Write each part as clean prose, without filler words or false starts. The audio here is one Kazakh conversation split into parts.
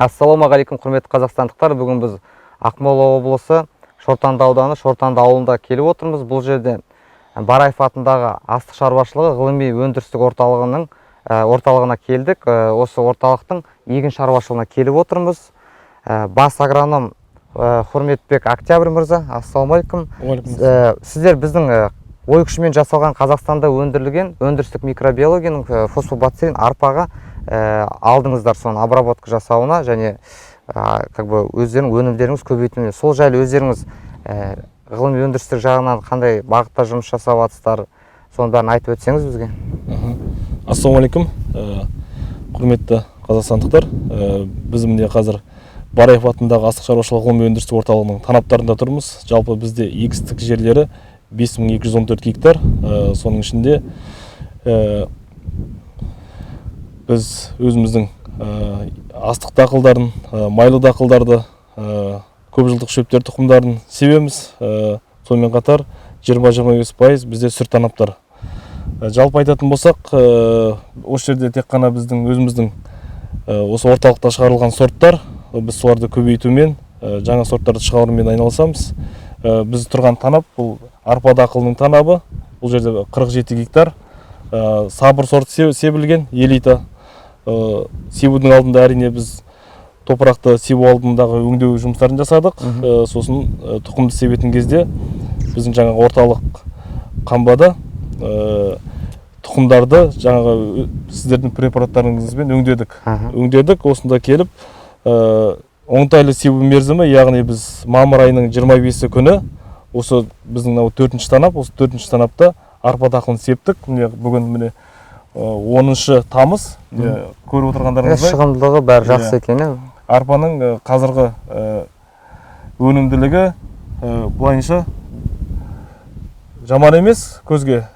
Ассалаумағалейкум, құрметті қазақстандықтар. Бүгін біз Ақмола облысы Шортанды ауданы Шортанды ауылында келіп отырмыз. Бұл жерде Бараев атындағы астық шаруашылығы ғылыми өндірістік орталығына келдік. Осы орталықтың егін шаруашылығына келіп отырмыз. Бас агроном Құрметбек Октябрь мырза, ассалаумағалейкум. Сіздер біздің ой күшімен жасалған Қазақстанда өндірілген өндірістік микробиологияның фосфобацилин арпаға алдыңыздар, соны обработка жасауына және өздерінің өнімдеріңіз көбейтуіне. Сол жайлы өздеріңіз ғылыми өндірістік жағынан қандай бағытта жұмыс жасап жатсыздар, соны бәрін айтып өтсеңіз бізге. Ассалаумағалейкум, құрметті қазақстандықтар. Біз міне қазір Бараев атындағы астық шаруашылығы ғылыми өндірістік орталығының танаптарында тұрмыз. Жалпы бізде егістік жерлері 5214 гектар. Соның ішінде біз өзіміздің астық дақылдарын, майлы дақылдарды, көпжылдық шөптер тұқымдарын себеміз. Сонымен қатар 20-25% бізде сүр танаптар. Жалпы айтатын болсақ, осы жерде тек қана біздің өзіміздің осы орталықта шығарылған сорттар, біз соларды көбейтумен, жаңа сорттарды шығарумен айналысамыз. Біз тұрған танап, бұл арпа дақылының танабы, бұл жерде 47 гектар. Сабыр сорт себілген, элита. Себудің алдында әрине біз топырақты себу алдындағы өңдеу жұмыстарын жасадық. Сосын тұқымды себетін кезде біздің жаңағы орталық қамбада тұқымдарды жаңағы сіздердің препараттарыңызбен өңдедік. Осында келіп оңтайлы себу мерзімі, яғни біз мамыр айының 25 күні осы біздің 4-ші танап, осы 4-ші танапта арпа дақылын септік. Бүгін міне 10-шы тамыз, көріп отырғандарыңыздай. Шығымдылығы бәрі жақсы екен. Арпаның қазіргі өнімділігі бұлайынша жаман емес көзге.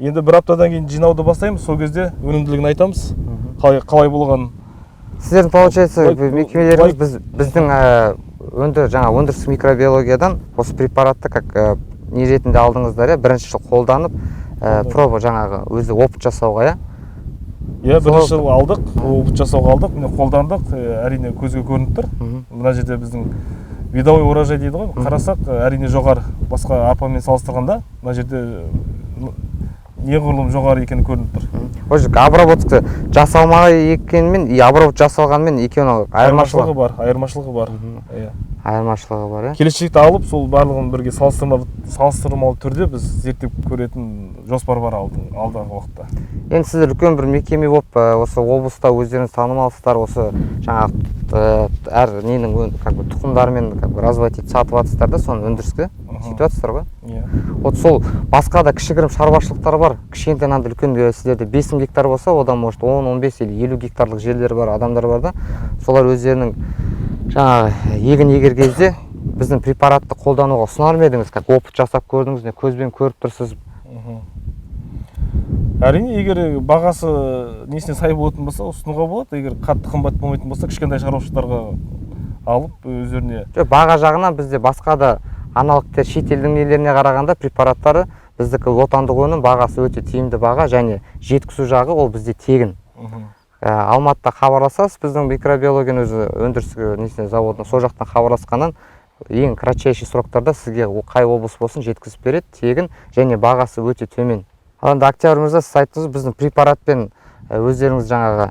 Енді бір аптадан кейін жинауды бастаймыз, сол кезде өнімділігін айтамыз, қалай болған. Сіздердің, получается, мекемелеріңіз біздің өндірістік микробиологиядан осы препаратты не ретінде алдыңыздар, бірінші жыл қолданып, проба жаңағы өзі опыт жасауға, бірінші жыл алдық, опыт жасауға алдық, қолдандық, әрине көзге көрініп тұр. Мына жерде біздің видовой урожай дейді ғой, қарасақ, әрине жоғары, басқа арпамен салыстырғанда, мына жерде неғұрлым жоғары екені көрініп тұр. Ол жерде обработка жасалмаған екенмен, обработка жасалғанмен екеуінің айырмашылығы бар. Айырмашылығы бар. Келешекте алып, сол барлығын бірге салыстырмалы түрде біз зерттеп көретін жоспар бар алдағы уақытта. Енді сіздер үлкен бір мекеме болып, осы облыста өздеріңіз танымалсыздар, осы жаңағы әр ненің тұқымдарымен развивать етіп сатып жатсыздар да, соны өндіріске сөйтіп жатсыздар ғой. Вот сол басқа да кішігірім шаруашылықтар бар. Кішкентай үлкен сіздерде 5 гектар болса, одан может 10-15 или 50 гектарлық жерлері бар адамдар бар да. Солар өздерінің жаңағы егін егер кезде біздің препаратты қолдануға ұсынар ма едіңіз? Опыт жасап көрдіңіз, көзбен көріп тұрсыз? Әрине, егер бағасы несіне сай болатын болса, ұсынуға болады. Егер қатты қымбат болмайтын болса, кішкентай шаруашылықтарға алып өздеріне. Баға жағынан бізде басқа да аналогтер шетелдің нелеріне қарағанда препараттары біздікі отандық өнім, бағасы өте тиімді баға, және жеткізу жағы ол бізде тегін. Алматыда хабарласасыз, біздің микробиологияның өзі өндірістік заводының сол жақтан хабарласқаннан ең кратчайший сроктарда сізге қай облыс болсын жеткізіп береді, тегін, және бағасы өте төмен. Алында Октябрь мырза, сіз айттыңыз, біздің препаратпен өздеріңіз жаңағы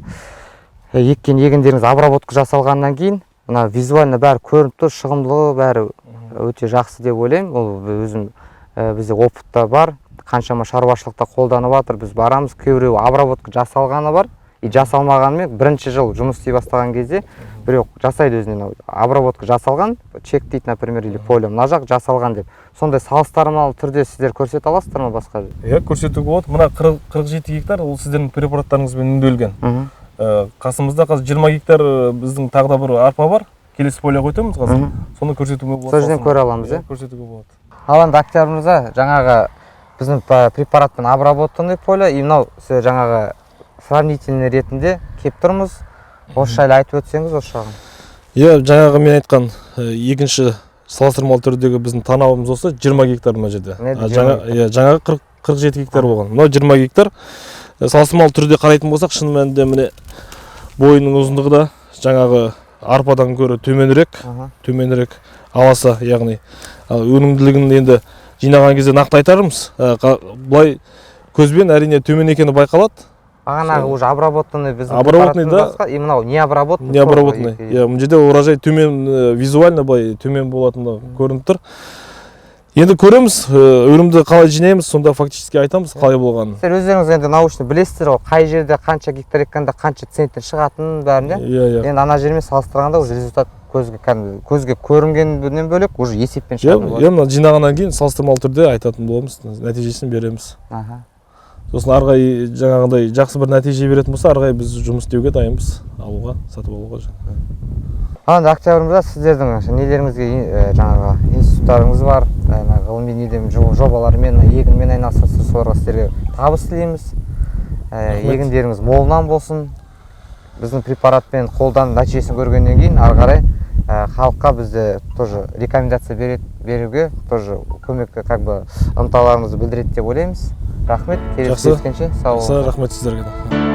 еккен егіндеріңіз обработка жасалғаннан кейін, мына визуально бәрі көрініп тұр, шығымдылығы бәрі өте жақсы деп ойлаймын. Ол өзім бізде опытта бар, қаншама шаруашылықта қолданып жатыр, біз барамыз, кейбіреуі обработка жасалғаны бар, жасалмағанымен бірінші жыл жұмыс істей бастаған кезде біреу жасайды өзінен, обработка жасалған, чек дейді, например, или поле, мына жақ жасалған деп. Сондай салыстырмалы түрде сіздер көрсете аласыздар ма басқа? Көрсетуге болады. Мына 47 гектар ол сіздердің препараттарыңызбен өңделген. Қасымызда қазір 20 гектар біздің тағы да бір арпа бар. Келесі поле қойтамыз қазір. Соны көрсетуге болады. Сол жерден көре аламыз, көрсетуге болады. Аланда Октябрь мырза, жаңағы біздің препаратпен обработанный поле, и мынау сіз жаңағы сравнительный ретінде кеп тұрмыз. Осы жайлы айтып өтсеңіз осы жағын. Жаңағы мен айтқан екінші салыстырмалы түрдегі біздің танабымыз осы 20 гектар мына жерде. Жаңағы 47 гектар болған. Мынау 20 гектар. Салыстырмалы түрде қарайтын болсақ, шын мәнінде міне бойының ұзындығы да жаңағы арпадан гөрі төменірек аласа, яғни өнімділігін енді жинаған кезде нақты айтарымыз. Бұлай көзбен әрине төмен екені байқалады. Бағанағы уже обработанный біздің обработанный, да. И мынау не обработанный. Не обработанный. Бұл жерде урожай төмен, визуально былай төмен болатыны көрініп тұр. Енді көреміз, өнімді қалай жинаймыз, сонда фактически айтамыз қалай болғанын. Сіздер өздеріңіз енді научно білесіздер ғой, қай жерде қанша гектар еккенде қанша центнер шығатынын бәрін. Енді ана жермен салыстырғанда уже результат көзге көрінгеннен бөлек уже есеппен шығады. Мына жинағаннан кейін салыстырмалы түрде айтатын боламыз, нәтижесін береміз. Сосын арғай жаңағындай жақсы бір нәтиже беретін болса, арғай біз жұмыс істеуге дайынбыз, алуға, сатып алуға. Енді октябрьмызда сіздердің нелеріңізге жаңағы институттарыңыз бар, ғылыми жобалармен, егінмен айналысасыз, соларға сіздерге табыс тілейміз. Егіндеріңіз молынан болсын. Біздің препаратпен қолдан нәтижесін көргеннен кейін ары қарай халыққа бізде тоже рекомендация беруге, тоже көмекке ынталарымызды білдіреді деп ойлаймыз. Рахмет, келесі кездескенше сау болыңыздар. Рахмет сіздерге.